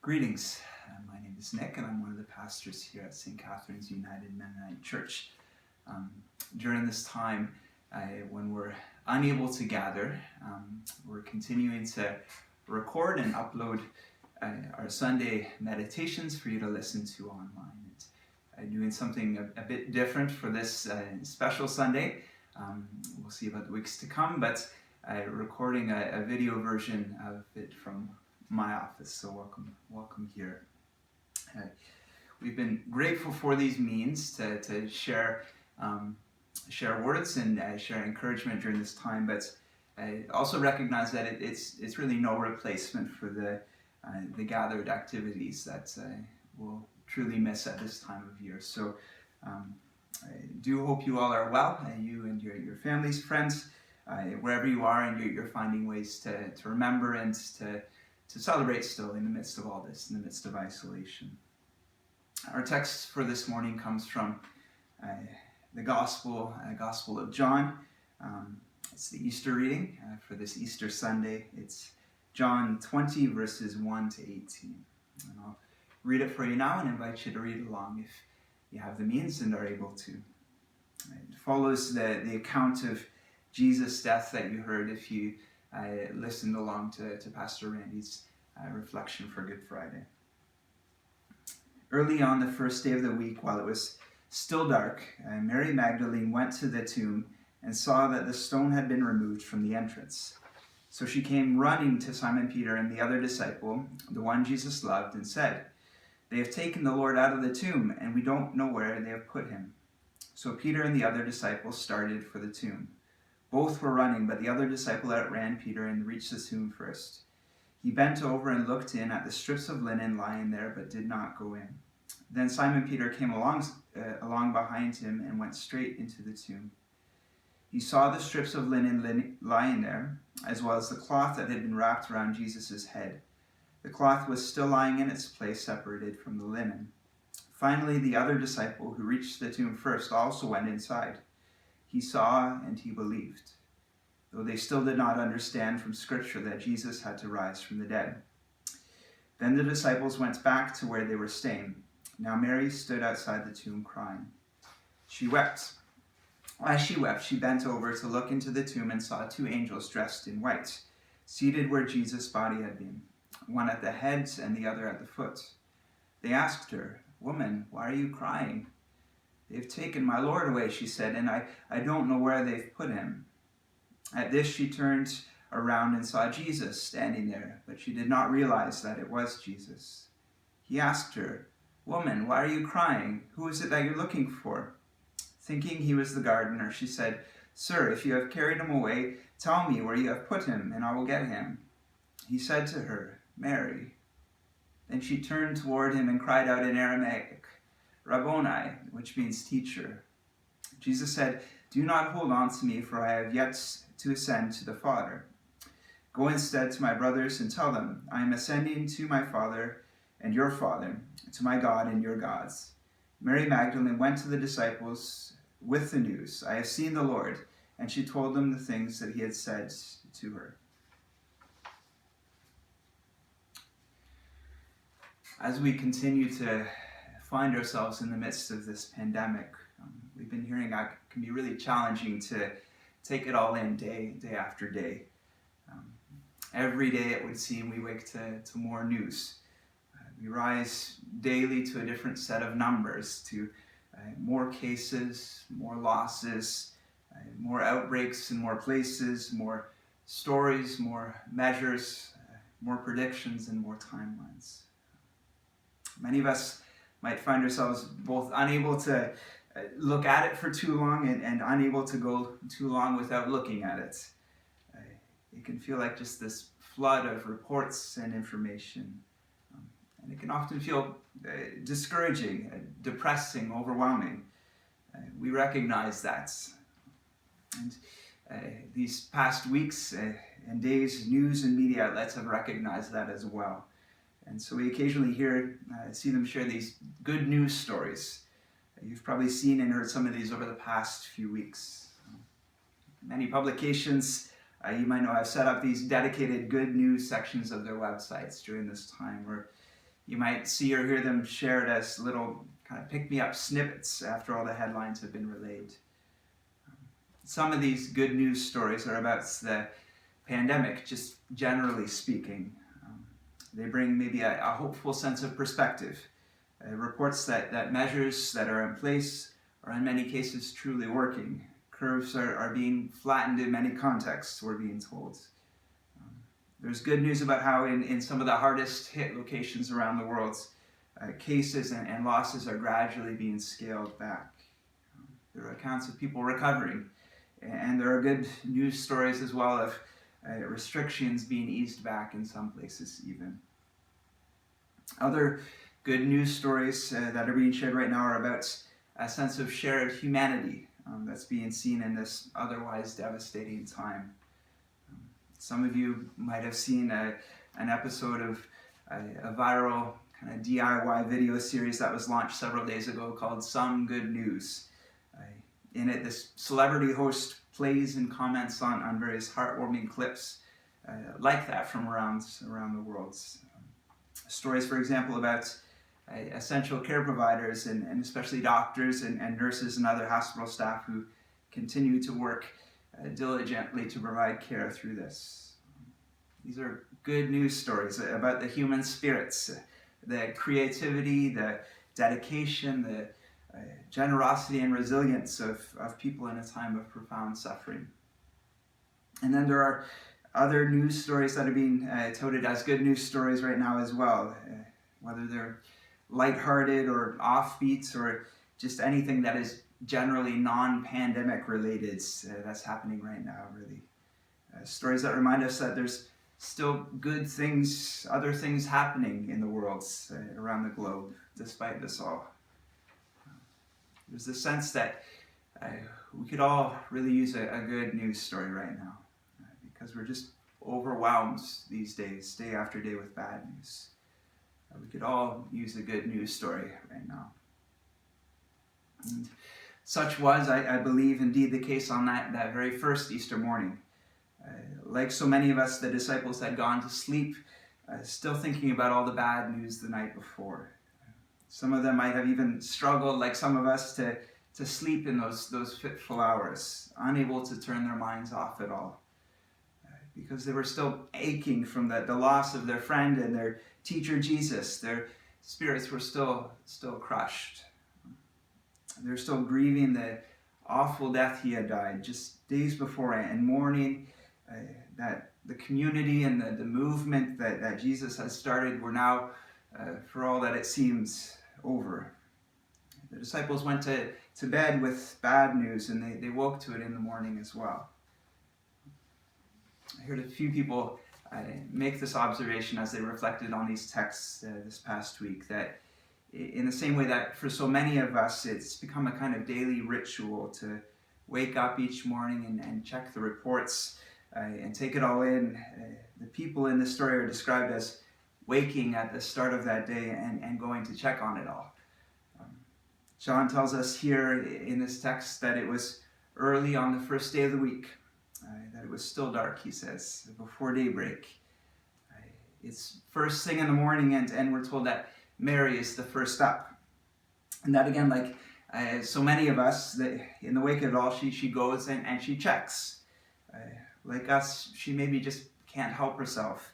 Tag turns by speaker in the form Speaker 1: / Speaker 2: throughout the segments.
Speaker 1: Greetings. My name is Nick, and I'm one of the pastors here at St. Catharines United Mennonite Church. During this time, when we're unable to gather, we're continuing to record and upload our Sunday meditations for you to listen to online. Doing something a bit different for this special Sunday. We'll see about the weeks to come, but recording a video version of it from my office, so welcome here. We've been grateful for these means to share words and share encouragement during this time, but I also recognize that it's really no replacement for the gathered activities that we'll truly miss at this time of year. So I do hope you all are well, you and your families, friends, wherever you are, and you're finding ways to remember and to celebrate still in the midst of all this, in the midst of isolation. Our text for this morning comes from the Gospel of John. It's the Easter reading for this Easter Sunday. It's John 20, verses 1 to 18. And I'll read it for you now and invite you to read along if you have the means and are able to. It follows the account of Jesus' death that you heard if you listened along to Pastor Randy's reflection for Good Friday. Early on the first day of the week, while it was still dark, Mary Magdalene went to the tomb and saw that the stone had been removed from the entrance. So she came running to Simon Peter and the other disciple, the one Jesus loved, and said, "They have taken the Lord out of the tomb, and we don't know where they have put him." So Peter and the other disciple started for the tomb. Both were running, but the other disciple outran Peter and reached the tomb first. He bent over and looked in at the strips of linen lying there, but did not go in. Then Simon Peter came along behind him and went straight into the tomb. He saw the strips of linen lying there, as well as the cloth that had been wrapped around Jesus' head. The cloth was still lying in its place, separated from the linen. Finally, the other disciple, who reached the tomb first, also went inside. He saw and he believed, though they still did not understand from Scripture that Jesus had to rise from the dead. Then the disciples went back to where they were staying. Now Mary stood outside the tomb crying. She wept. As she wept, she bent over to look into the tomb and saw two angels dressed in white, seated where Jesus' body had been, one at the head and the other at the foot. They asked her, "Woman, why are you crying?" "They've taken my Lord away," she said, "and I don't know where they've put him." At this she turned around and saw Jesus standing there, but she did not realize that it was Jesus. He asked her, "Woman, why are you crying? Who is it that you're looking for?" Thinking he was the gardener, she said, "Sir, if you have carried him away, tell me where you have put him, and I will get him." He said to her, "Mary." Then she turned toward him and cried out in Aramaic, "Rabboni," which means teacher. Jesus said, "Do not hold on to me, for I have yet to ascend to the Father. Go instead to my brothers and tell them, I am ascending to my Father and your Father, to my God and your gods." Mary Magdalene went to the disciples with the news, "I have seen the Lord," and she told them the things that he had said to her. As we continue to find ourselves in the midst of this pandemic, we've been hearing that it can be really challenging to take it all in day after day. Every day it would seem we wake to more news. We rise daily to a different set of numbers, to more cases, more losses, more outbreaks in more places, more stories, more measures, more predictions, and more timelines. Many of us might find ourselves both unable to look at it for too long and unable to go too long without looking at it. It can feel like just this flood of reports and information. And it can often feel discouraging, depressing, overwhelming. We recognize that. And these past weeks and days, news and media outlets have recognized that as well. And so we occasionally see them share these good news stories. You've probably seen and heard some of these over the past few weeks. Many publications you might know have set up these dedicated good news sections of their websites during this time, where You might see or hear them shared as little kind of pick-me-up snippets after all the headlines have been relayed. Some of these good news stories are about the pandemic, just generally speaking. They bring maybe a hopeful sense of perspective. Reports that measures that are in place are in many cases truly working. Curves are being flattened in many contexts, we're being told. There's good news about how in some of the hardest hit locations around the world, cases and losses are gradually being scaled back. There are accounts of people recovering, and there are good news stories as well of restrictions being eased back in some places even. Other good news stories that are being shared right now are about a sense of shared humanity that's being seen in this otherwise devastating time. Some of you might have seen an episode of a viral kind of DIY video series that was launched several days ago called Some Good News. In it, this celebrity host plays and comments on various heartwarming clips like that from around the world. Stories, for example, about essential care providers and especially doctors and nurses and other hospital staff who continue to work diligently to provide care through this. These are good news stories about the human spirits, the creativity, the dedication, the generosity and resilience of people in a time of profound suffering. And then there are other news stories that are being touted as good news stories right now as well, whether they're lighthearted or offbeat or just anything that is generally non-pandemic related that's happening right now, really. Stories that remind us that there's still good things, other things happening in the world around the globe, despite this all. There's the sense that we could all really use a good news story right now because we're just overwhelmed these days, day after day, with bad news. We could all use a good news story right now. And such was, I believe, indeed the case on that very first Easter morning. Like so many of us, the disciples had gone to sleep, still thinking about all the bad news the night before. Some of them might have even struggled, like some of us, to sleep in those fitful hours, unable to turn their minds off at all, because they were still aching from the loss of their friend and their teacher Jesus. Their spirits were still crushed. They're still grieving the awful death he had died just days before, and mourning that the community and the movement that Jesus has started were now, for all that it seems, over. The disciples went to bed with bad news, and they woke to it in the morning as well. I heard a few people make this observation as they reflected on these texts this past week, that in the same way that for so many of us it's become a kind of daily ritual to wake up each morning and check the reports and take it all in. The people in this story are described as waking at the start of that day and going to check on it all. John tells us here in this text that it was early on the first day of the week, that it was still dark, he says, before daybreak. It's first thing in the morning, and we're told that Mary is the first up. And that again, like so many of us, in the wake of it all, she goes and she checks. Like us, she maybe just can't help herself.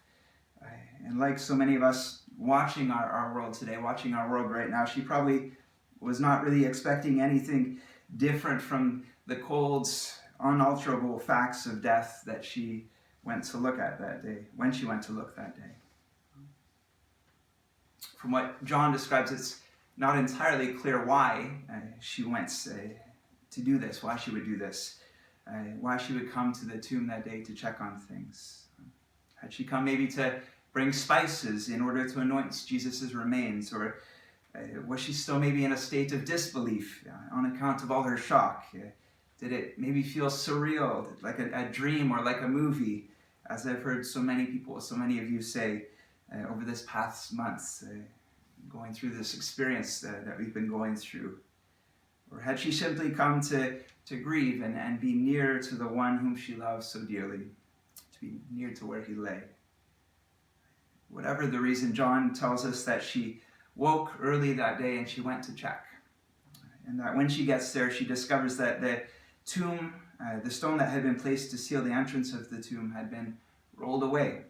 Speaker 1: And like so many of us watching our world today, watching our world right now, she probably was not really expecting anything different from the cold, unalterable facts of death that she went to look at that day, when she went to look that day. From what John describes, it's not entirely clear why she went to do this, why she would do this, why she would come to the tomb that day to check on things. Had she come maybe to bring spices in order to anoint Jesus' remains, or was she still maybe in a state of disbelief on account of all her shock? Did it maybe feel surreal, like a dream or like a movie, as I've heard so many people, so many of you say over this past month, going through this experience that we've been going through? Or had she simply come to grieve and be near to the one whom she loves so dearly, to be near to where he lay? Whatever the reason, John tells us that she woke early that day and she went to check. And that when she gets there, she discovers that the tomb, the stone that had been placed to seal the entrance of the tomb, had been rolled away.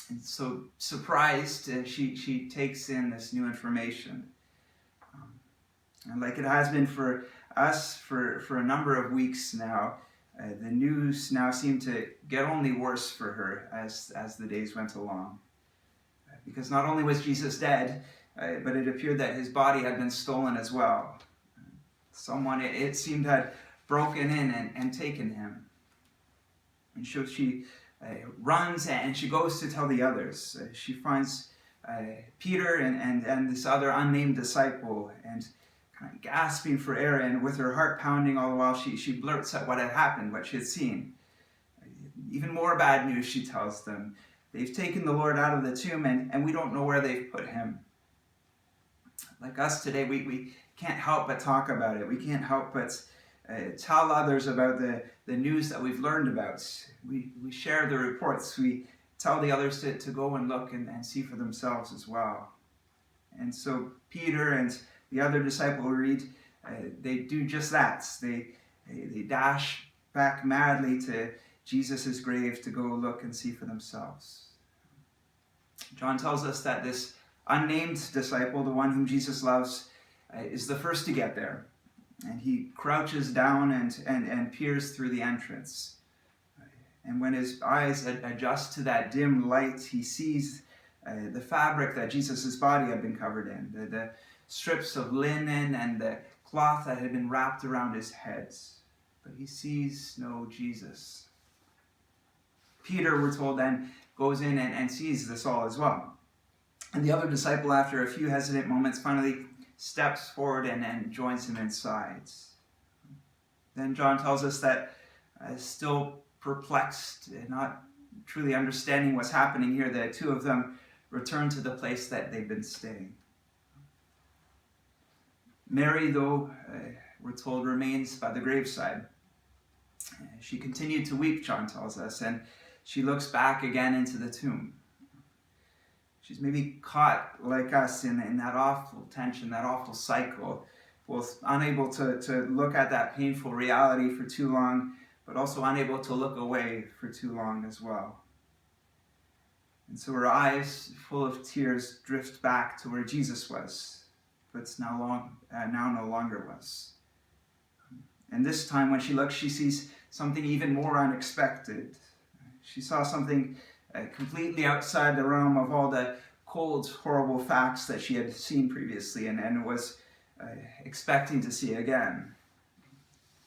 Speaker 1: And so, surprised, she takes in this new information. And like it has been for us for a number of weeks now, the news now seemed to get only worse for her as the days went along. Because not only was Jesus dead, but it appeared that his body had been stolen as well. Someone, it seemed, had broken in and taken him. And so she runs and she goes to tell the others. She finds Peter and this other unnamed disciple, and kind of gasping for air, and with her heart pounding all the while, she blurts out what had happened, what she had seen. Even more bad news, she tells them. They've taken the Lord out of the tomb, and we don't know where they've put him. Like us today, we can't help but talk about it. We can't help but tell others about the news that we've learned about. We share the reports. We tell the others to go and look and see for themselves as well. And so Peter and the other disciple we read, they do just that. They dash back madly to Jesus' grave to go look and see for themselves. John tells us that this unnamed disciple, the one whom Jesus loves, is the first to get there. And he crouches down and peers through the entrance. And when his eyes adjust to that dim light, he sees the fabric that Jesus' body had been covered in, the strips of linen and the cloth that had been wrapped around his head. But he sees no Jesus. Peter, we're told, then goes in and sees this all as well. And the other disciple, after a few hesitant moments, finally steps forward and joins him inside. Then John tells us that still perplexed and not truly understanding what's happening here, the two of them return to the place that they've been staying. Mary, though, we're told, remains by the graveside. She continued to weep, John tells us, and she looks back again into the tomb. She's maybe caught, like us, in that awful tension, that awful cycle, both unable to look at that painful reality for too long, but also unable to look away for too long as well. And so her eyes, full of tears, drift back to where Jesus was, but now no longer was. And this time when she looks, she sees something even more unexpected. She saw something completely outside the realm of all the cold, horrible facts that she had seen previously and was expecting to see again.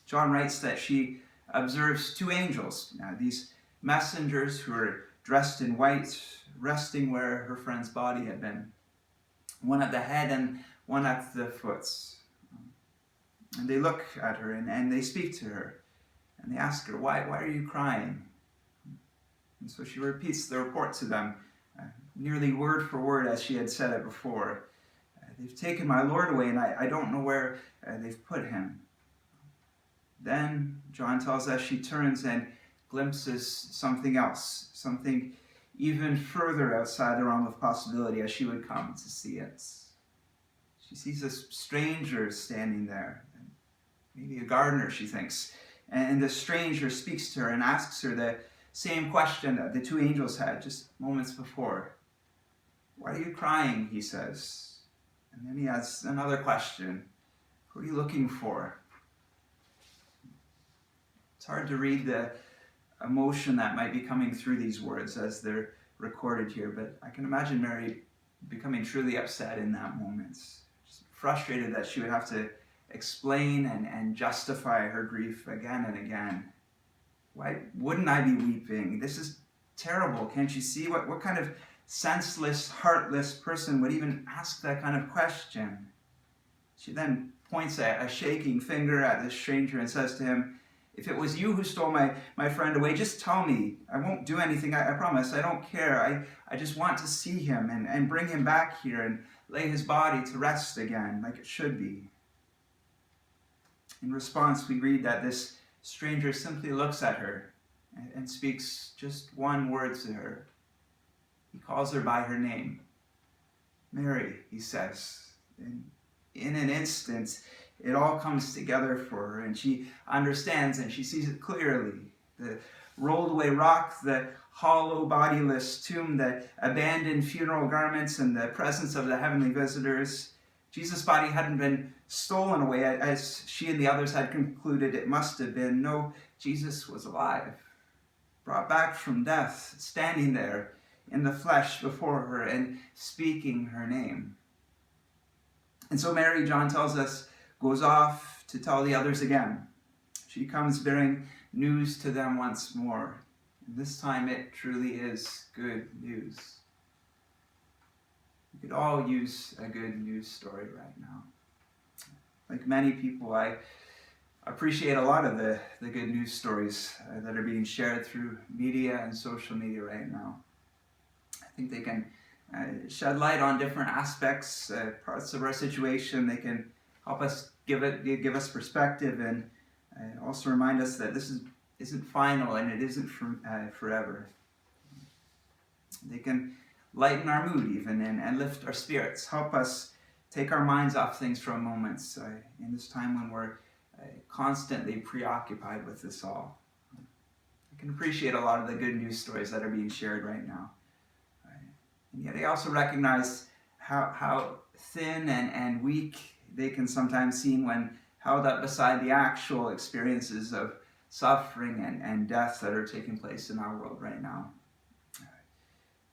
Speaker 1: John writes that she observes two angels, these messengers who are dressed in white, resting where her friend's body had been, one at the head and one at the foot. And they look at her and they speak to her, and they ask her, why are you crying? And so she repeats the report to them, nearly word for word as she had said it before. They've taken my Lord away, and I don't know where they've put him. Then John tells us she turns and glimpses something else, something even further outside the realm of possibility as she would come to see it. She sees a stranger standing there, maybe a gardener, she thinks, and the stranger speaks to her and asks her the same question that the two angels had just moments before. Why are you crying, he says. And then he adds another question. Who are you looking for? It's hard to read the emotion that might be coming through these words as they're recorded here, but I can imagine Mary becoming truly upset in that moment. Just frustrated that she would have to explain and justify her grief again and again. Why wouldn't I be weeping? This is terrible. Can't you see? What kind of senseless, heartless person would even ask that kind of question? She then points a shaking finger at this stranger and says to him, if it was you who stole my friend away, just tell me. I won't do anything, I promise. I don't care. I just want to see him and bring him back here and lay his body to rest again like it should be. In response, we read that this stranger simply looks at her and speaks just one word to her. He calls her by her name. Mary, he says. And in an instant, it all comes together for her, and she understands and she sees it clearly. The rolled away rock, the hollow, bodiless tomb, the abandoned funeral garments, and the presence of the heavenly visitors. Jesus' body hadn't been stolen away, as she and the others had concluded it must have been. No, Jesus was alive, brought back from death, standing there in the flesh before her and speaking her name. And so Mary, John tells us, goes off to tell the others again. She comes bearing news to them once more. And this time it truly is good news. We could all use a good news story right now. Like many people, I appreciate a lot of the good news stories that are being shared through media and social media right now. I think they can shed light on different aspects, parts of our situation. They can help us give us perspective, and also remind us that this isn't final and it isn't forever. They can lighten our mood even and lift our spirits, help us take our minds off things for a moment in this time when we're constantly preoccupied with this all. I can appreciate a lot of the good news stories that are being shared right now. And yet I also recognize how thin and weak they can sometimes seem when held up beside the actual experiences of suffering and death that are taking place in our world right now.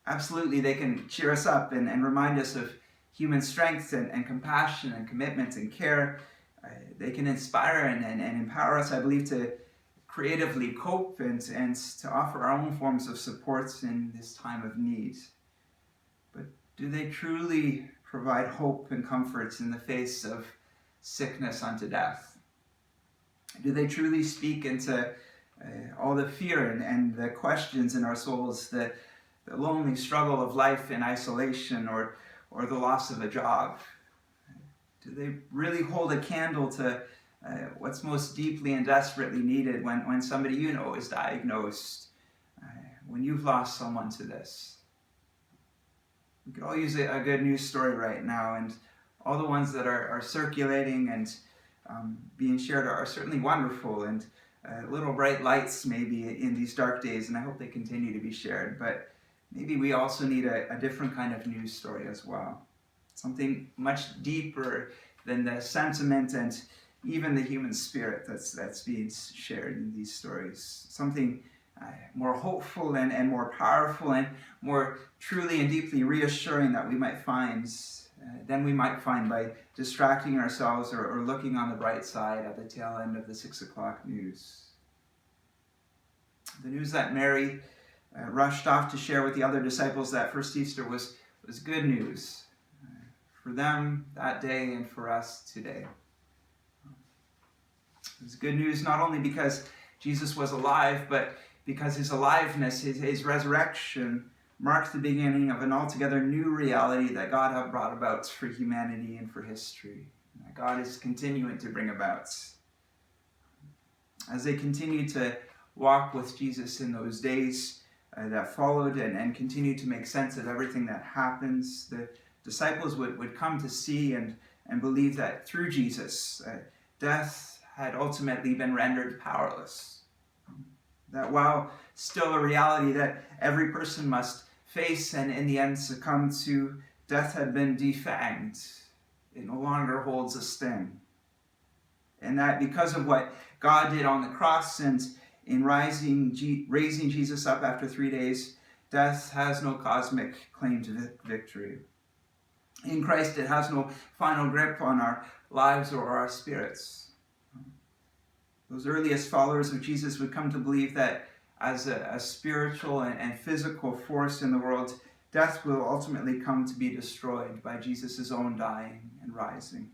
Speaker 1: Absolutely, they can cheer us up and remind us of human strength and compassion and commitment and care. They can inspire and empower us, I believe, to creatively cope and to offer our own forms of support in this time of need. But do they truly provide hope and comfort in the face of sickness unto death? Do they truly speak into all the fear and the questions in our souls, the lonely struggle of life in isolation or the loss of a job? Do they really hold a candle to what's most deeply and desperately needed when somebody you know is diagnosed, when you've lost someone to this? We could all use a good news story right now, and all the ones that are circulating and being shared are certainly wonderful and little bright lights maybe in these dark days, and I hope they continue to be shared. But maybe we also need a different kind of news story as well. Something much deeper than the sentiment and even the human spirit that's being shared in these stories. Something more hopeful and more powerful and more truly and deeply reassuring that we might find than we might find by distracting ourselves or looking on the bright side at the tail end of the 6 o'clock news. The news that Mary rushed off to share with the other disciples that first Easter was good news for them that day and for us today. It was good news not only because Jesus was alive, but because his aliveness, his resurrection, marked the beginning of an altogether new reality that God had brought about for humanity and for history, and that God is continuing to bring about. As they continued to walk with Jesus in those days that followed and continued to make sense of everything that happens, the disciples would come to see and believe that through Jesus, death had ultimately been rendered powerless. That while still a reality that every person must face and in the end succumb to, death had been defanged. It no longer holds a sting. And that because of what God did on the cross and in raising Jesus up after 3 days, death has no cosmic claim to victory. In Christ, it has no final grip on our lives or our spirits. Those earliest followers of Jesus would come to believe that as a spiritual and physical force in the world, death will ultimately come to be destroyed by Jesus' own dying and rising.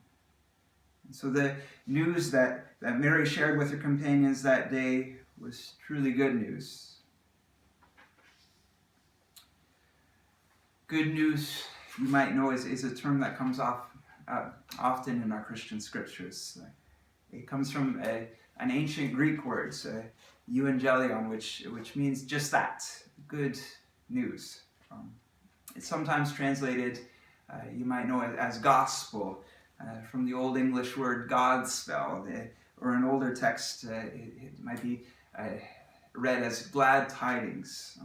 Speaker 1: And so the news that Mary shared with her companions that day was truly good news. Good news, you might know, is a term that comes often in our Christian scriptures. It comes from an ancient Greek word, euangelion, which means just that, good news. It's sometimes translated, you might know it as gospel, from the Old English word Godspell, or an older text, it might be read as glad tidings.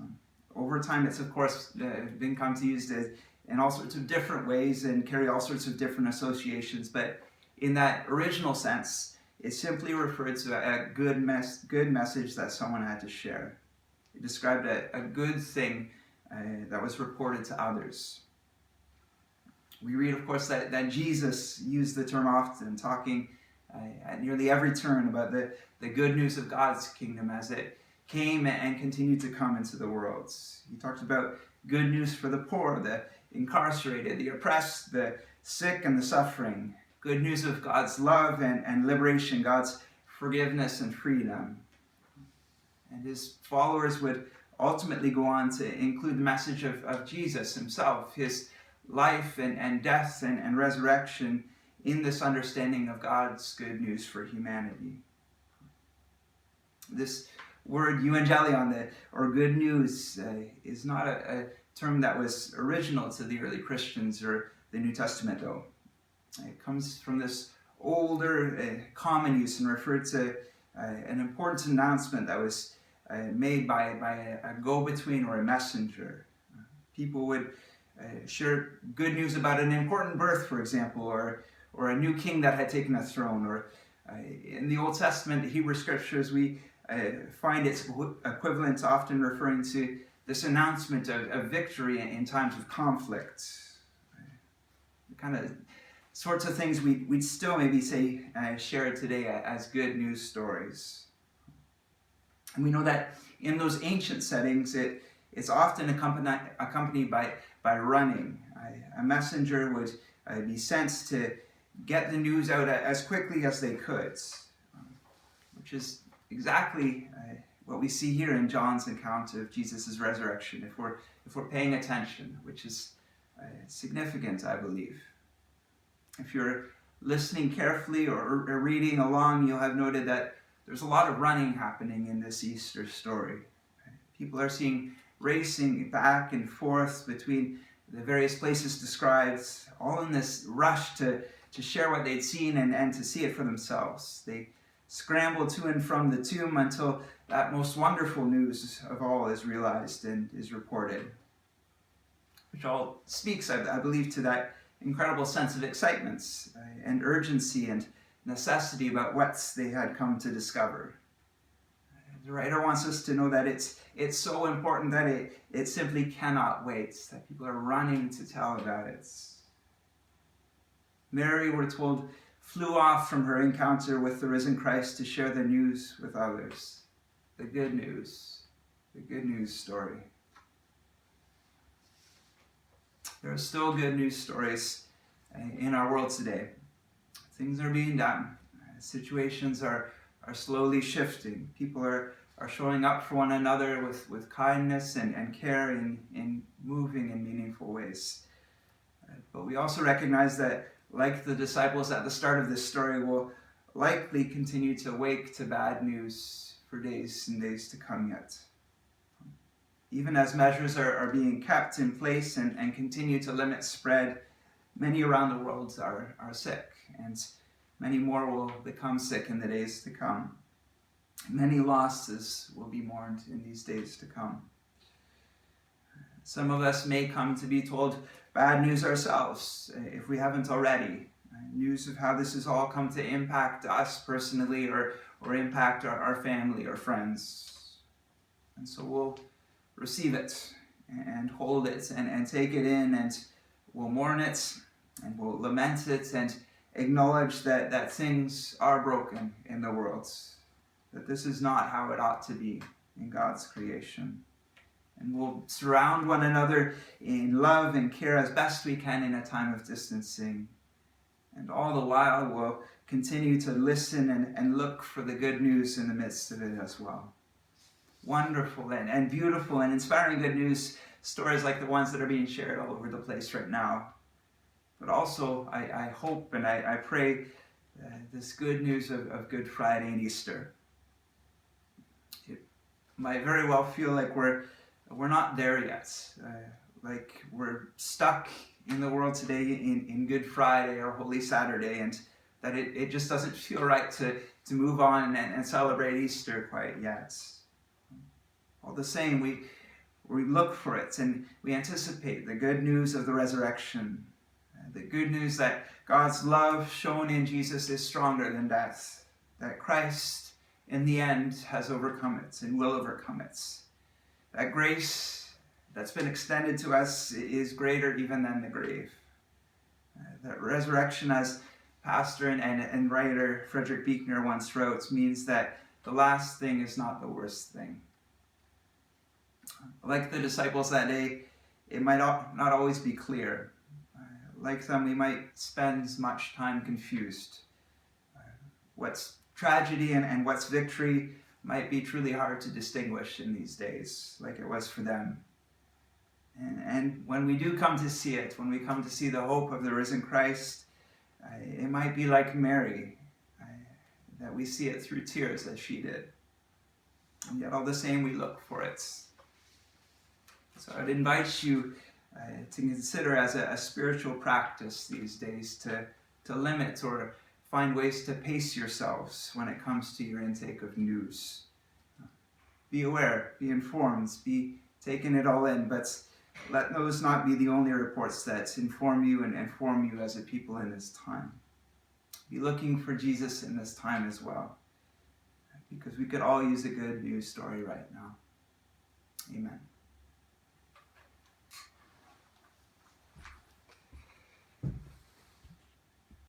Speaker 1: Over time, it's of course been come to used in all sorts of different ways and carry all sorts of different associations, but in that original sense, it simply referred to a good message that someone had to share. It described a good thing that was reported to others. We read, of course, that Jesus used the term often, talking at nearly every turn about the good news of God's kingdom as it came and continued to come into the world. He talked about good news for the poor, the incarcerated, the oppressed, the sick, and the suffering. Good news of God's love and liberation, God's forgiveness and freedom. And his followers would ultimately go on to include the message of Jesus himself, his life and death and resurrection in this understanding of God's good news for humanity. This word euangelion, or good news, is not a term that was original to the early Christians or the New Testament, though. It comes from this older common use and referred to an important announcement that was made by a go-between or a messenger. People would share good news about an important birth, for example, or a new king that had taken a throne. Or in the Old Testament, the Hebrew Scriptures, we find its equivalent often referring to this announcement of victory in times of conflict. The kind of sorts of things we'd still maybe say shared today as good news stories. And we know that in those ancient settings, it's often accompanied by running. A messenger would be sent to get the news out as quickly as they could, which is exactly what we see here in John's account of Jesus' resurrection, if we're paying attention, which is significant, I believe. If you're listening carefully or reading along, you'll have noted that there's a lot of running happening in this Easter story. People are seen racing back and forth between the various places described, all in this rush to share what they'd seen and to see it for themselves. They scramble to and from the tomb until that most wonderful news of all is realized and is reported, which all speaks, I believe, to that incredible sense of excitement and urgency and necessity about what they had come to discover. The writer wants us to know that it's so important that it simply cannot wait, that people are running to tell about it. Mary, we're told, flew off from her encounter with the risen Christ to share the news with others. The good news story. There are still good news stories in our world today. Things are being done. Situations are slowly shifting. People are showing up for one another with kindness and care in moving and meaningful ways. But we also recognize that, like the disciples at the start of this story, will likely continue to wake to bad news for days and days to come yet. Even as measures are being kept in place and continue to limit spread, many around the world are sick, and many more will become sick in the days to come. Many losses will be mourned in these days to come. Some of us may come to be told bad news ourselves, if we haven't already. News of how this has all come to impact us personally or impact our family or friends. And so we'll receive it and hold it and take it in, and we'll mourn it and we'll lament it and acknowledge that things are broken in the world, that this is not how it ought to be in God's creation. And we'll surround one another in love and care as best we can in a time of distancing. And all the while we'll continue to listen and look for the good news in the midst of it as well. Wonderful and beautiful and inspiring good news stories like the ones that are being shared all over the place right now. But also, I hope and I pray this good news of Good Friday and Easter. It might very well feel like we're not there yet. like we're stuck in the world today in Good Friday or Holy Saturday, and that it just doesn't feel right to move on and celebrate Easter quite yet. All the same, we look for it and we anticipate the good news of the resurrection, the good news that God's love shown in Jesus is stronger than death, that Christ in the end has overcome it and will overcome it, that grace that's been extended to us is greater even than the grave, that resurrection, as pastor and writer Frederick Buechner once wrote, means that the last thing is not the worst thing. Like the disciples that day, it might not always be clear. Like them, we might spend much time confused. What's tragedy and what's victory might be truly hard to distinguish in these days, like it was for them. And when we do come to see it, when we come to see the hope of the risen Christ, it might be like Mary, that we see it through tears as she did. And yet all the same, we look for it. So I'd invite you to consider as a spiritual practice these days to limit or find ways to pace yourselves when it comes to your intake of news. Be aware, be informed, be taking it all in, but let those not be the only reports that inform you and inform you as a people in this time. Be looking for Jesus in this time as well, because we could all use a good news story right now. Amen.